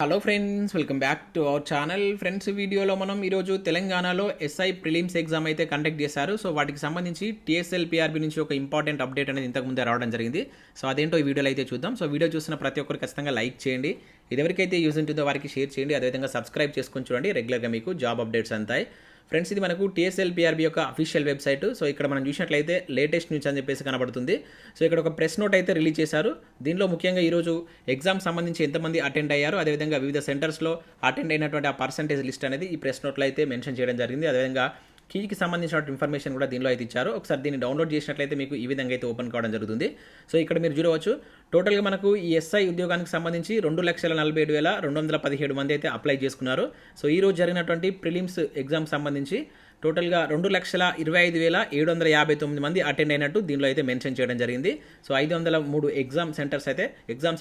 Hello friends, welcome back to our channel. Friends, వీడియోలో మనం ఈరోజు తెలంగాణలో ఎస్ఐ ప్రిలిమ్స్ ఎగ్జామ్ అయితే కండక్ట్ చేశారు. సో వాటికి సంబంధించి టీఎస్ఎల్పీఆర్బీ నుంచి ఒక ఇంపార్టెంట్ అప్డేట్ అనేది ఇంతకుముందే రావడం జరిగింది. సో అదేంటో ఈ వీడియోలో అయితే చూద్దాం. సో వీడియో చూసిన ప్రతి ఒక్కరు ఖచ్చితంగా లైక్ చేయండి. ఎవరికైతే యూజ్ ఉంటుందో వారికి షేర్ చేయండి. అదేవిధంగా సబ్స్క్రైబ్ చేసుకొని చూడండి. రెగ్యులర్గా మీకు జాబ్ అప్డేట్స్ అంతాయి. ఫ్రెండ్స్, ఇది మనకు టీఎస్ఎల్పీఆర్బీ యొక్క అఫీషియల్ వెబ్సైట్. సో ఇక్కడ మనం చూసినట్లయితే లేటెస్ట్ న్యూస్ అని చెప్పేసి కనబడుతుంది. సో ఇక్కడ ఒక ప్రెస్ నోట్ అయితే రిలీజ్ చేశారు. దీనిలో ముఖ్యంగా ఈరోజు ఎగ్జామ్ సంబంధించి ఎంతమంది అటెండ్ అయ్యారు, అదేవిధంగా వివిధ సెంటర్స్లో అటెండ్ అయినటువంటి ఆ పర్సంటేజ్ లిస్ట్ అనేది ఈ ప్రెస్ నోట్లో అయితే మెన్షన్ చేయడం జరిగింది. అదేవిధంగా కీకి సంబంధించిన ఇన్ఫర్మేషన్ కూడా దీనిలో అయితే ఇచ్చారు. ఒకసారి దీన్ని డౌన్లోడ్ చేసినట్లయితే మీకు ఈ విధంగా అయితే ఓపెన్ కావడం జరుగుతుంది. సో ఇక్కడ మీరు చూడవచ్చు, టోటల్గా మనకు ఈ ఎస్ఐ ఉద్యోగానికి సంబంధించి 2,47,217 మంది అయితే అప్లై చేసుకున్నారు. సో ఈ రోజు జరిగినటువంటి ప్రిలిమ్స్ ఎగ్జామ్ సంబంధించి టోటల్గా 2,25,759 మంది అటెండ్ అయినట్టు దీనిలో అయితే మెన్షన్ చేయడం జరిగింది. సో 503 ఎగ్జామ్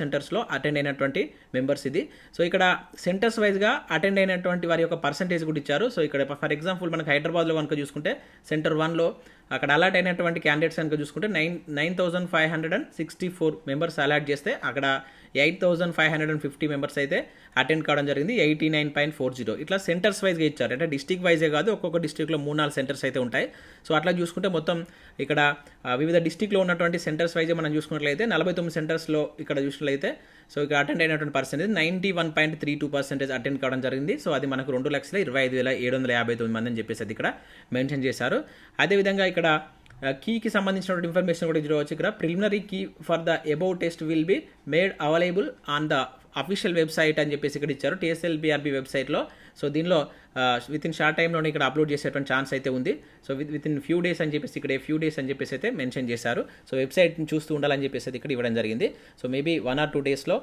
సెంటర్స్లో అటెండ్ అయినటువంటి మెంబర్స్ ఇది. సో ఇక్కడ సెంటర్స్ వైజ్గా అటెండ్ అయినటువంటి వారి యొక్క పర్సంటేజ్ కూడా ఇచ్చారు. సో ఇక్కడ ఫర్ ఎగ్జాంపుల్ మనకు హైదరాబాద్లో కనుక చూసుకుంటే సెంటర్ 1లో అక్కడ అలాట్ అయినటువంటి క్యాండిడేట్స్ కనుక చూసుకుంటే 9,564 మెంబర్స్ అలాట్ చేస్తే అక్కడ 8,550 మెంబర్స్ అయితే అటెండ్ కావడం జరిగింది. 89.40 ఇట్లా సెంటర్స్ వైజ్గా ఇచ్చారు. అంటే డిస్టిక్ వైజే కాదు, ఒక్కొక్క డిస్టిక్లో 3-4 సెంటర్స్ అయితే ఉంటాయి. సో అట్లా చూసుకుంటే మొత్తం ఇక్కడ వివిధ డిస్టిక్లో ఉన్నటువంటి సెంటర్స్ వైజ్ మనం చూసుకున్నట్లయితే 49 సెంటర్స్లో ఇక్కడ చూసినట్లయితే సో ఇక్కడ అటెండ్ అయినటువంటి పర్సెంటేజ్ 91.32% అటెండ్ కావడం జరిగింది. సో అది మనకు 2,25,759 మంది అని చెప్పేసి అది ఇక్కడ మెన్షన్ చేశారు. అదేవిధంగా ఇక్కడ కీకి సంబంధించినటువంటి ఇన్ఫర్మేషన్ కూడా చూడవచ్చు. ఇక్కడ preliminary key for the above test will be made available on the official website అని చెప్పేసి ఇక్కడ ఇచ్చారు టీఎస్ఎల్పీఆర్బీ వెబ్సైట్లో. సో దీనిలో విత్ ఇన్ షార్ట్ టైంలోనే ఇక్కడ అప్లోడ్ చేసేటువంటి ఛాన్స్ అయితే ఉంది. So with in few days అని చెప్పేసి ఇక్కడ ఫ్యూ డేస్ అని చెప్పేసి అయితే మెన్షన్ చేశారు. సో వెబ్సైట్ని చూస్తూ ఉండాలని చెప్పేసి ఇక్కడ ఇవ్వడం జరిగింది. సో మేబీ 1 or 2 డేస్లో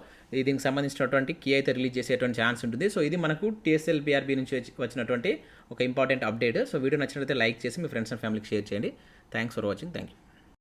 దీనికి సంబంధించినటువంటి కీ అయితే రిలీజ్ చేసేటువంటి ఛాన్స్ ఉంటుంది. సో ఇది మనకు టీఎస్ఎల్పీఆర్బీ నుంచి వచ్చినటువంటి ఒక ఇంపార్టెంట్ అప్డేట్. సో వీడియో నచ్చినట్లయితే లైక్ చేసి మీ ఫ్రెండ్స్ అండ్ ఫ్యామిలీకి షేర్ చేయండి. Thanks for watching. Thank you.